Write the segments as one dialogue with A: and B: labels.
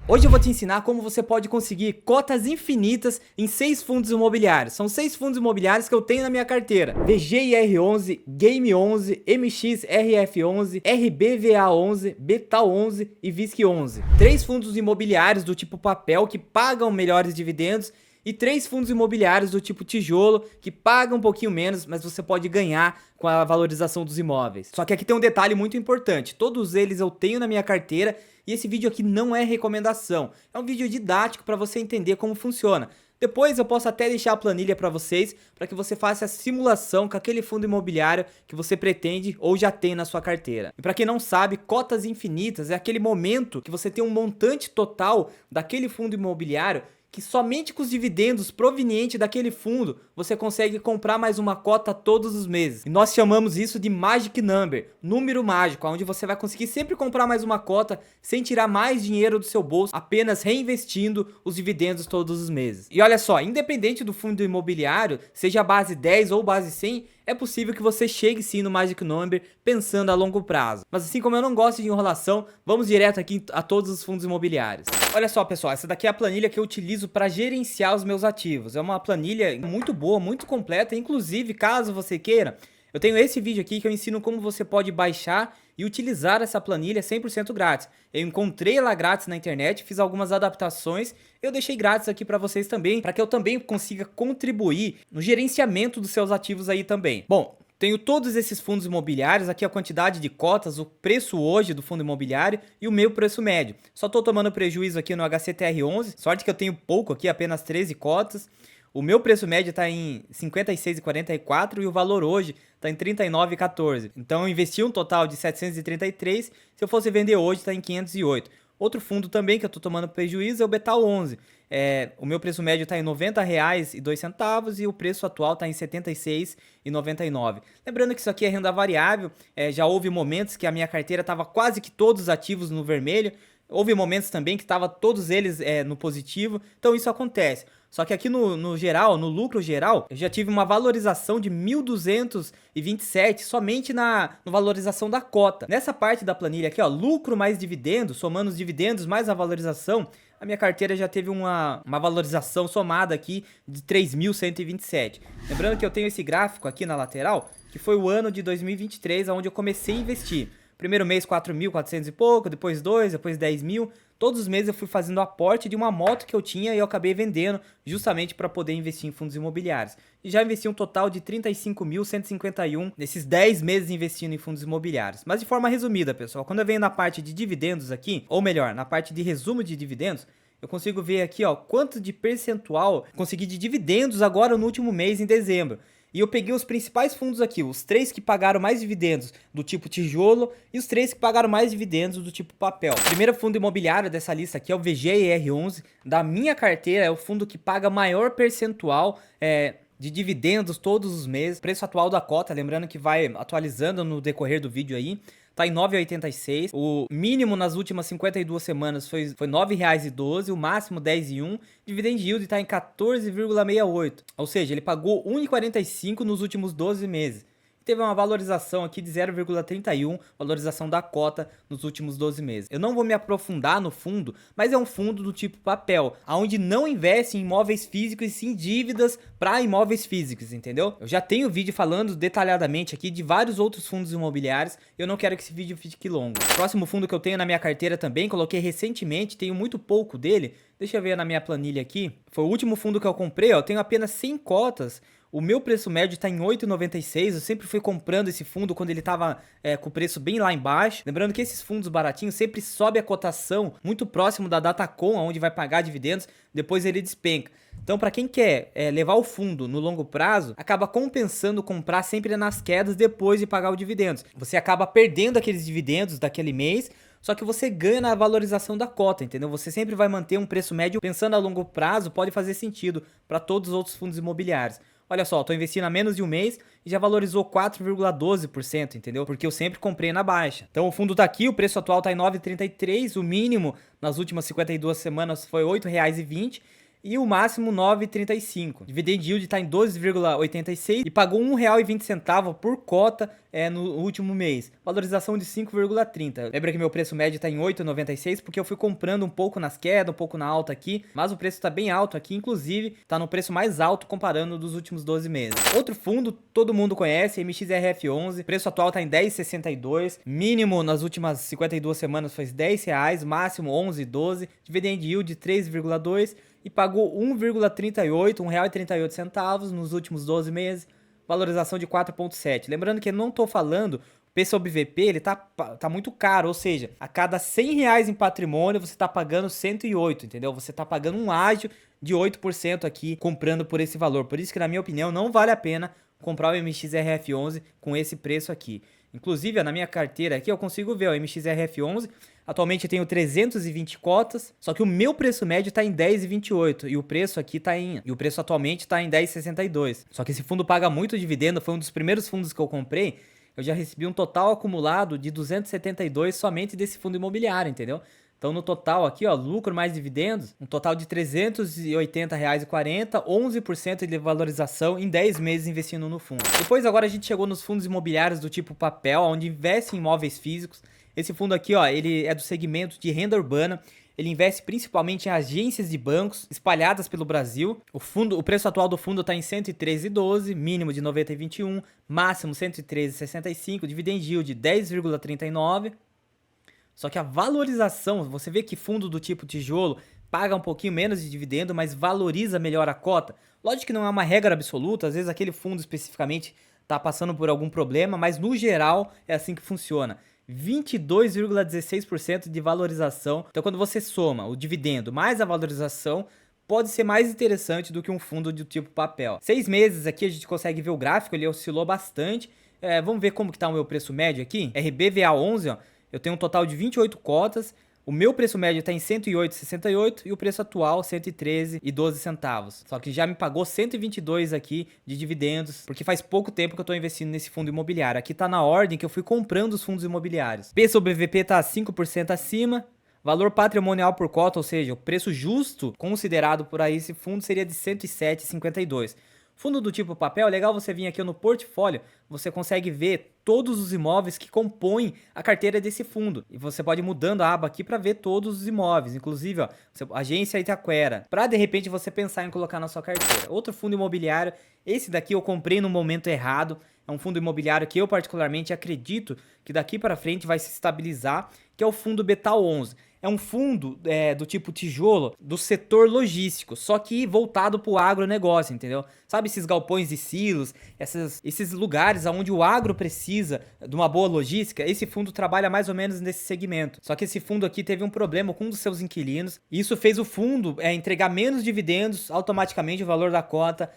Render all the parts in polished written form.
A: Hoje eu vou te ensinar como você pode conseguir cotas infinitas em 6 fundos imobiliários. São 6 fundos imobiliários que eu tenho na minha carteira: VGIR11, Game11, MXRF11, RBVA11, Betal11 e VISC11. 3 fundos imobiliários do tipo papel que pagam melhores dividendos e 3 fundos imobiliários do tipo tijolo que pagam um pouquinho menos, mas você pode ganhar com a valorização dos imóveis. Só que aqui tem um detalhe muito importante: todos eles eu tenho na minha carteira e esse vídeo aqui não é recomendação, é um vídeo didático para você entender como funciona. Depois eu posso até deixar a planilha para vocês, para que você faça a simulação com aquele fundo imobiliário que você pretende ou já tem na sua carteira. E para quem não sabe, cotas infinitas é aquele momento que você tem um montante total daquele fundo imobiliário que somente com os dividendos provenientes daquele fundo você consegue comprar mais uma cota todos os meses. E nós chamamos isso de Magic Number, número mágico, onde você vai conseguir sempre comprar mais uma cota sem tirar mais dinheiro do seu bolso, apenas reinvestindo os dividendos todos os meses. E olha só, independente do fundo imobiliário, seja base 10 ou base 100, é possível que você chegue sim no Magic Number pensando a longo prazo. Mas assim como eu não gosto de enrolação, vamos direto aqui a todos os fundos imobiliários. Olha só, pessoal, essa daqui é a planilha que eu utilizo para gerenciar os meus ativos. É uma planilha muito boa, muito completa. Inclusive, caso você queira, eu tenho esse vídeo aqui que eu ensino como você pode baixar e utilizar essa planilha 100% grátis. Eu encontrei ela grátis na internet, fiz algumas adaptações, eu deixei grátis aqui para vocês também, para que eu também consiga contribuir no gerenciamento dos seus ativos aí também. Bom, tenho todos esses fundos imobiliários, aqui a quantidade de cotas, o preço hoje do fundo imobiliário e o meu preço médio. Só estou tomando prejuízo aqui no HCTR11, sorte que eu tenho pouco aqui, apenas 13 cotas. O meu preço médio está em R$ 56,44 e o valor hoje está em R$ 39,14. Então eu investi um total de 733, se eu fosse vender hoje está em 508. Outro fundo também que eu estou tomando prejuízo é o Betal11. O meu preço médio está em R$ 90,02 e o preço atual está em R$ 76,99. Lembrando que isso aqui é renda variável, já houve momentos que a minha carteira estava quase que todos ativos no vermelho, houve momentos também que estavam todos eles no positivo, então isso acontece. Só que aqui no geral, no lucro geral, eu já tive uma valorização de 1.227 somente na valorização da cota. Nessa parte da planilha aqui, ó, lucro mais dividendos, somando os dividendos mais a valorização, a minha carteira já teve uma valorização somada aqui de 3.127. Lembrando que eu tenho esse gráfico aqui na lateral, que foi o ano de 2023, onde eu comecei a investir. Primeiro mês 4.400 e pouco, depois 2, depois 10 mil. Todos os meses eu fui fazendo aporte de uma moto que eu tinha e eu acabei vendendo justamente para poder investir em fundos imobiliários. E já investi um total de 35.151 nesses 10 meses investindo em fundos imobiliários. Mas de forma resumida, pessoal, quando eu venho na parte de dividendos aqui, ou melhor, na parte de resumo de dividendos, eu consigo ver aqui, ó, quanto de percentual consegui de dividendos agora no último mês, em dezembro. E eu peguei os principais fundos aqui, os 3 que pagaram mais dividendos do tipo tijolo e os 3 que pagaram mais dividendos do tipo papel. O primeiro fundo imobiliário dessa lista aqui é o VGIR11, da minha carteira, é o fundo que paga maior percentual de dividendos todos os meses. O preço atual da cota, lembrando que vai atualizando no decorrer do vídeo aí, tá em R$ 9,86. O mínimo nas últimas 52 semanas foi R$ 9,12, o máximo R$ 10,01. Dividend yield está em 14,68. Ou seja, ele pagou R$ 1,45 nos últimos 12 meses. Teve uma valorização aqui de 0,31, valorização da cota nos últimos 12 meses. Eu não vou me aprofundar no fundo, mas é um fundo do tipo papel, onde não investe em imóveis físicos e sim dívidas para imóveis físicos, entendeu? Eu já tenho vídeo falando detalhadamente aqui de vários outros fundos imobiliários, eu não quero que esse vídeo fique longo. O próximo fundo que eu tenho na minha carteira também, coloquei recentemente, tenho muito pouco dele, deixa eu ver na minha planilha aqui, foi o último fundo que eu comprei, ó, eu tenho apenas 100 cotas. O meu preço médio está em R$ 8,96, eu sempre fui comprando esse fundo quando ele estava com o preço bem lá embaixo. Lembrando que esses fundos baratinhos sempre sobe a cotação muito próximo da Datacom, onde vai pagar dividendos, depois ele despenca. Então, para quem quer levar o fundo no longo prazo, acaba compensando comprar sempre nas quedas depois de pagar os dividendos. Você acaba perdendo aqueles dividendos daquele mês, só que você ganha na valorização da cota, entendeu? Você sempre vai manter um preço médio, pensando a longo prazo, pode fazer sentido para todos os outros fundos imobiliários. Olha só, estou investindo há menos de um mês e já valorizou 4,12%, entendeu? Porque eu sempre comprei na baixa. Então o fundo tá aqui, o preço atual tá em R$ 9,33, o mínimo nas últimas 52 semanas foi R$ 8,20 e o máximo 9,35. Dividend yield está em 12,86 e pagou R$1,20 por cota no último mês. Valorização de 5,30. Lembra que meu preço médio está em 8,96 porque eu fui comprando um pouco nas quedas, um pouco na alta aqui, mas o preço está bem alto aqui, inclusive está no preço mais alto comparando dos últimos 12 meses. Outro fundo, todo mundo conhece, MXRF11, preço atual está em 10,62, mínimo nas últimas 52 semanas foi R$10, máximo 11,12, dividend yield 3,2 e pagou 1,38, R$1,38 nos últimos 12 meses, valorização de 4,7. Lembrando que eu não estou falando, o P/VP ele tá muito caro, ou seja, a cada R$100 em patrimônio você está pagando 108, entendeu? Você está pagando um ágio de 8% aqui comprando por esse valor. Por isso que na minha opinião não vale a pena comprar o MXRF11 com esse preço aqui. Inclusive, na minha carteira aqui eu consigo ver o MXRF11. Atualmente eu tenho 320 cotas, só que o meu preço médio está em 10,28 e o preço aqui o preço atualmente está em 10,62. Só que esse fundo paga muito dividendo, foi um dos primeiros fundos que eu comprei. Eu já recebi um total acumulado de 272 somente desse fundo imobiliário, entendeu? Então no total aqui, ó, lucro mais dividendos, um total de R$380,40, 11% de valorização em 10 meses investindo no fundo. Depois agora a gente chegou nos fundos imobiliários do tipo papel, onde investe em imóveis físicos. Esse fundo aqui, ó, ele é do segmento de renda urbana. Ele investe principalmente em agências de bancos espalhadas pelo Brasil. O preço atual do fundo está em 113,12, mínimo de 90,21, máximo 113,65, dividend yield 10,39. Só que a valorização, você vê que fundo do tipo tijolo paga um pouquinho menos de dividendo, mas valoriza melhor a cota. Lógico que não é uma regra absoluta, às vezes aquele fundo especificamente está passando por algum problema, mas no geral é assim que funciona. 22,16% de valorização. Então quando você soma o dividendo mais a valorização, pode ser mais interessante do que um fundo do tipo papel. 6 meses aqui a gente consegue ver o gráfico, ele oscilou bastante. Vamos ver como que está o meu preço médio aqui. RBVA11, ó, eu tenho um total de 28 cotas. O meu preço médio está em 108,68 e o preço atual 113,12 centavos. Só que já me pagou 122 aqui de dividendos, porque faz pouco tempo que eu estou investindo nesse fundo imobiliário. Aqui está na ordem que eu fui comprando os fundos imobiliários. P/VP está 5% acima. Valor patrimonial por cota, ou seja, o preço justo considerado por aí esse fundo seria de 107,52. Fundo do tipo papel, é legal você vir aqui no portfólio, você consegue ver todos os imóveis que compõem a carteira desse fundo. E você pode ir mudando a aba aqui para ver todos os imóveis, inclusive, ó, agência Itaquera, para de repente você pensar em colocar na sua carteira. Outro fundo imobiliário, esse daqui eu comprei no momento errado, é um fundo imobiliário que eu particularmente acredito que daqui para frente vai se estabilizar, que é o fundo Betal11. É um fundo do tipo tijolo do setor logístico, só que voltado para o agronegócio, entendeu? Sabe esses galpões e silos, esses lugares onde o agro precisa de uma boa logística? Esse fundo trabalha mais ou menos nesse segmento. Só que esse fundo aqui teve um problema com um dos seus inquilinos, e isso fez o fundo entregar menos dividendos, automaticamente o valor da cota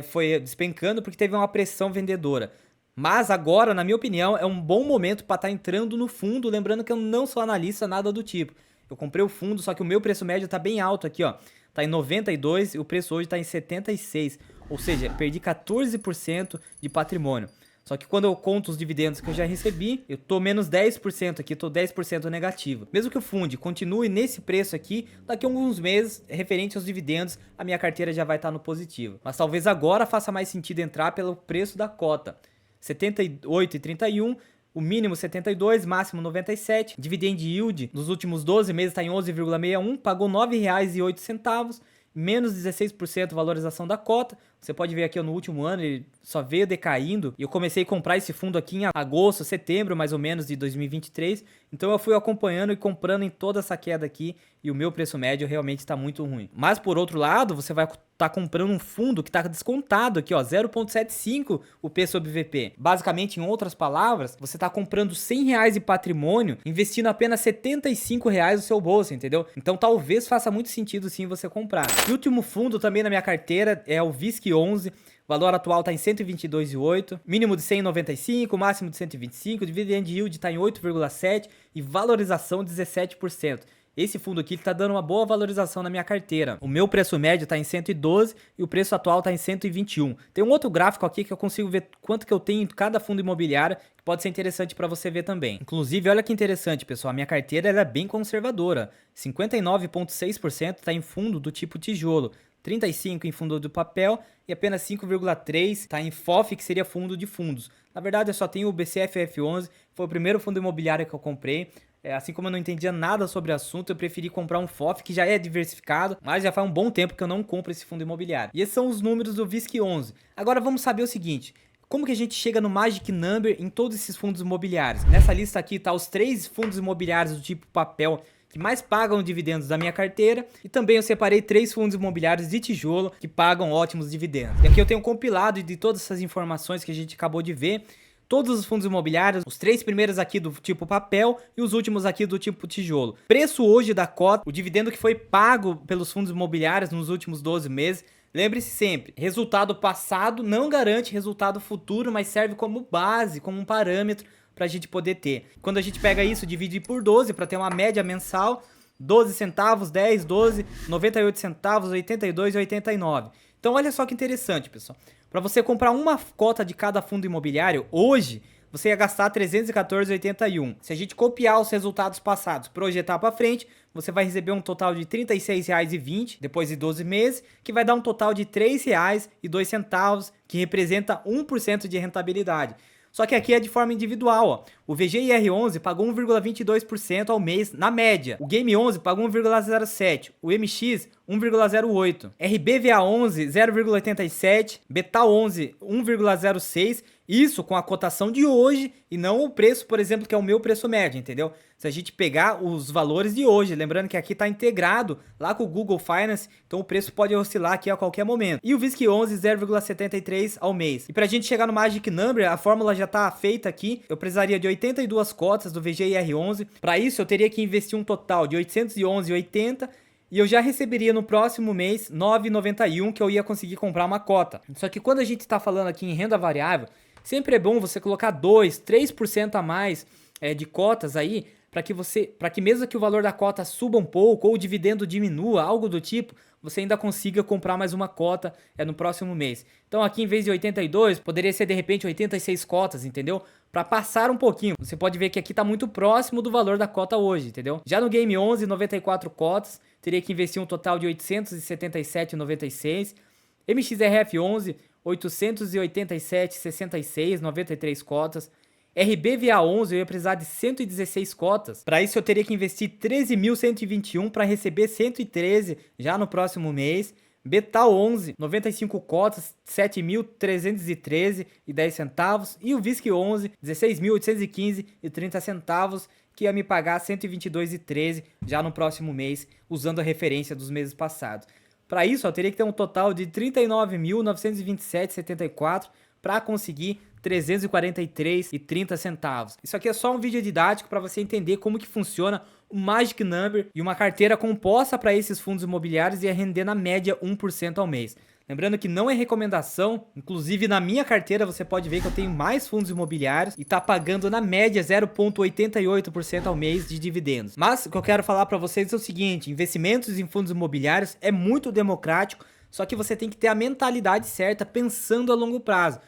A: foi despencando porque teve uma pressão vendedora. Mas agora, na minha opinião, é um bom momento para estar entrando no fundo, lembrando que eu não sou analista, nada do tipo. Eu comprei o fundo, só que o meu preço médio está bem alto aqui, ó. Tá em 92 e o preço hoje está em 76. Ou seja, perdi 14% de patrimônio. Só que quando eu conto os dividendos que eu já recebi, eu tô menos 10% aqui, tô 10% negativo. Mesmo que o fundo continue nesse preço aqui, daqui a alguns meses, referente aos dividendos, a minha carteira já vai estar no positivo. Mas talvez agora faça mais sentido entrar pelo preço da cota. 78,31, o mínimo 72, máximo 97. Dividend yield nos últimos 12 meses está em 11,61, pagou R$ 9,08, menos 16% valorização da cota. Você pode ver aqui no último ano, ele só veio decaindo. E eu comecei a comprar esse fundo aqui em agosto, setembro, mais ou menos, de 2023. Então eu fui acompanhando e comprando em toda essa queda aqui. E o meu preço médio realmente está muito ruim. Mas por outro lado, você vai estar comprando um fundo que está descontado aqui, ó, 0,75 o P/VP. Basicamente, em outras palavras, você está comprando R$100 de patrimônio, investindo apenas R$75 no seu bolso, entendeu? Então talvez faça muito sentido sim você comprar. E o último fundo também na minha carteira é o VISC11. O valor atual está em 122,8, mínimo de 195, máximo de 125, dividend yield está em 8,7 e valorização 17%. Esse fundo aqui está dando uma boa valorização na minha carteira. O meu preço médio está em 112 e o preço atual está em 121. Tem um outro gráfico aqui que eu consigo ver quanto que eu tenho em cada fundo imobiliário, que pode ser interessante para você ver também. Inclusive, olha que interessante, pessoal, a minha carteira ela é bem conservadora. 59,6% está em fundo do tipo tijolo. 35 em fundo de papel e apenas 5,3 está em FOF, que seria fundo de fundos. Na verdade, eu só tenho o BCFF11, foi o primeiro fundo imobiliário que eu comprei. Assim como eu não entendia nada sobre o assunto, eu preferi comprar um FOF que já é diversificado, mas já faz um bom tempo que eu não compro esse fundo imobiliário. E esses são os números do VISC11. Agora vamos saber o seguinte: como que a gente chega no Magic Number em todos esses fundos imobiliários? Nessa lista aqui tá os 3 fundos imobiliários do tipo papel que mais pagam dividendos da minha carteira, e também eu separei 3 fundos imobiliários de tijolo que pagam ótimos dividendos. E aqui eu tenho um compilado de todas essas informações que a gente acabou de ver. Todos os fundos imobiliários, os 3 primeiros aqui do tipo papel e os últimos aqui do tipo tijolo. Preço hoje da cota, o dividendo que foi pago pelos fundos imobiliários nos últimos 12 meses. Lembre-se sempre, resultado passado não garante resultado futuro, mas serve como base, como um parâmetro para a gente poder ter. Quando a gente pega isso, divide por 12 para ter uma média mensal, 12 centavos, 10, 12, 98 centavos, 82 e 89. Então olha só que interessante, pessoal. Para você comprar uma cota de cada fundo imobiliário, hoje você ia gastar R$ 314,81. Se a gente copiar os resultados passados, projetar para frente, você vai receber um total de R$ 36,20 depois de 12 meses, que vai dar um total de R$ 3,02, que representa 1% de rentabilidade. Só que aqui é de forma individual, ó. O VGIR11 pagou 1,22% ao mês na média. O Game11 pagou 1,07%. O MX 1,08%. RBVA11 0,87%. Betal11 1,06%. Isso com a cotação de hoje e não o preço, por exemplo, que é o meu preço médio, entendeu? Se a gente pegar os valores de hoje, lembrando que aqui está integrado lá com o Google Finance, então o preço pode oscilar aqui a qualquer momento. E o VISC11 0,73 ao mês. E para a gente chegar no Magic Number, a fórmula já está feita aqui. Eu precisaria de 82 cotas do VGIR11. Para isso eu teria que investir um total de 811,80 e eu já receberia no próximo mês 9,91 que eu ia conseguir comprar uma cota. Só que quando a gente está falando aqui em renda variável, sempre é bom você colocar 2, 3% a mais de cotas aí, para que mesmo que o valor da cota suba um pouco ou o dividendo diminua, algo do tipo, você ainda consiga comprar mais uma cota no próximo mês. Então aqui em vez de 82, poderia ser de repente 86 cotas, entendeu? Para passar um pouquinho. Você pode ver que aqui está muito próximo do valor da cota hoje, entendeu? Já no Game 11, 94 cotas, teria que investir um total de 877,96. MXRF 11, 887,66, 93 cotas. RBVA 11 eu ia precisar de 116 cotas. Para isso eu teria que investir 13.121 para receber 113 já no próximo mês. Betal 11, 95 cotas, 7.313,10 centavos. E o VISC 11, 16.815,30 centavos, que ia me pagar 122,13 já no próximo mês, usando a referência dos meses passados. Para isso eu teria que ter um total de 39.927,74 para conseguir 343,30 centavos. Isso aqui é só um vídeo didático para você entender como que funciona o Magic Number e uma carteira composta para esses fundos imobiliários ia render na média 1% ao mês. Lembrando que não é recomendação, inclusive na minha carteira você pode ver que eu tenho mais fundos imobiliários e tá pagando na média 0,88% ao mês de dividendos. Mas o que eu quero falar para vocês é o seguinte: investimentos em fundos imobiliários é muito democrático, só que você tem que ter a mentalidade certa pensando a longo prazo.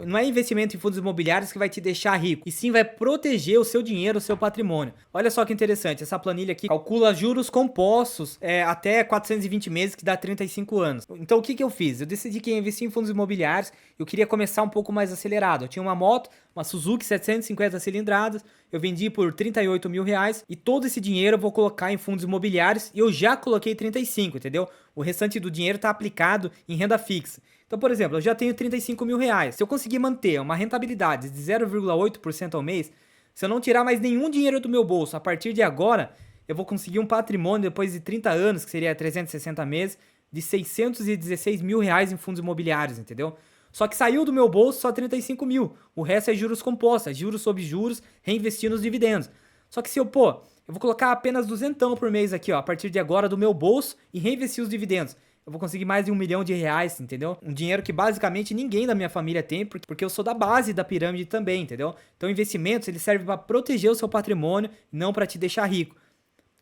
A: Não é investimento em fundos imobiliários que vai te deixar rico, e sim vai proteger o seu dinheiro, o seu patrimônio. Olha só que interessante, essa planilha aqui calcula juros compostos até 420 meses, que dá 35 anos. Então o que que eu fiz? Eu decidi que ia investir em fundos imobiliários, eu queria começar um pouco mais acelerado. Eu tinha uma moto, uma Suzuki 750 cilindradas, eu vendi por 38 mil reais, e todo esse dinheiro eu vou colocar em fundos imobiliários, e eu já coloquei 35, entendeu? O restante do dinheiro está aplicado em renda fixa. Então, por exemplo, eu já tenho 35 mil reais. Se eu conseguir manter uma rentabilidade de 0,8% ao mês, se eu não tirar mais nenhum dinheiro do meu bolso, a partir de agora, eu vou conseguir um patrimônio depois de 30 anos, que seria 360 meses, de 616 mil reais em fundos imobiliários, entendeu? Só que saiu do meu bolso só 35 mil. O resto é juros compostos, juros sobre juros, reinvestindo os dividendos. Só que se eu vou colocar apenas 200 por mês aqui, ó, a partir de agora do meu bolso e reinvestir os dividendos. Eu vou conseguir mais de R$1 milhão, entendeu? Um dinheiro que basicamente ninguém da minha família tem, porque eu sou da base da pirâmide também, entendeu? Então investimentos, ele serve para proteger o seu patrimônio, não para te deixar rico.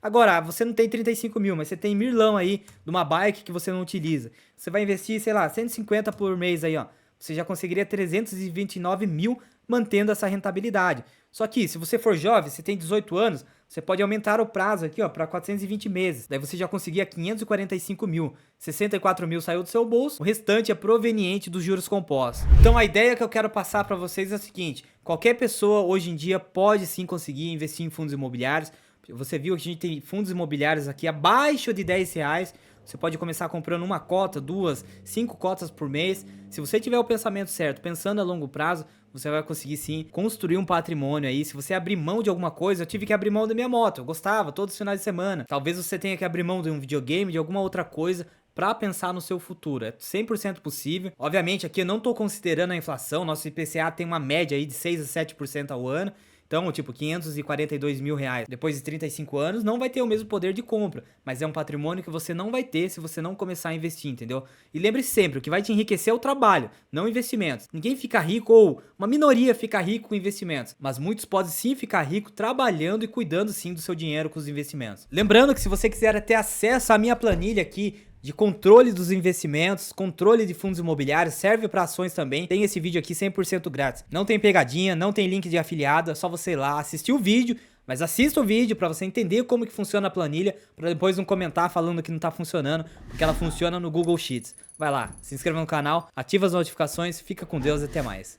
A: Agora, você não tem 35 mil, mas você tem milão aí de uma bike que você não utiliza. Você vai investir, sei lá, 150 por mês aí, ó. Você já conseguiria 329 mil mantendo essa rentabilidade. Só que se você for jovem, você tem 18 anos, você pode aumentar o prazo aqui, ó, para 420 meses. Daí você já conseguia 545 mil. 64 mil saiu do seu bolso, o restante é proveniente dos juros compostos. Então a ideia que eu quero passar para vocês é a seguinte: qualquer pessoa hoje em dia pode sim conseguir investir em fundos imobiliários. Você viu que a gente tem fundos imobiliários aqui abaixo de R$10. Você pode começar comprando uma cota, 2, 5 cotas por mês. Se você tiver o pensamento certo, pensando a longo prazo, você vai conseguir sim construir um patrimônio aí. Se você abrir mão de alguma coisa, eu tive que abrir mão da minha moto, eu gostava todos os finais de semana. Talvez você tenha que abrir mão de um videogame, de alguma outra coisa, para pensar no seu futuro. É 100% possível. Obviamente aqui eu não estou considerando a inflação, nosso IPCA tem uma média aí de 6 a 7% ao ano. Então, tipo, 542 mil reais depois de 35 anos não vai ter o mesmo poder de compra, mas é um patrimônio que você não vai ter se você não começar a investir, entendeu? E lembre sempre, o que vai te enriquecer é o trabalho, não investimentos. Ninguém fica rico, ou uma minoria fica rico com investimentos, mas muitos podem sim ficar rico trabalhando e cuidando sim do seu dinheiro com os investimentos. Lembrando que se você quiser ter acesso à minha planilha aqui, de controle dos investimentos, controle de fundos imobiliários, serve para ações também. Tem esse vídeo aqui 100% grátis. Não tem pegadinha, não tem link de afiliado, é só você ir lá assistir o vídeo, mas assista o vídeo para você entender como que funciona a planilha, para depois não comentar falando que não tá funcionando, porque ela funciona no Google Sheets. Vai lá, se inscreva no canal, ativa as notificações, fica com Deus e até mais.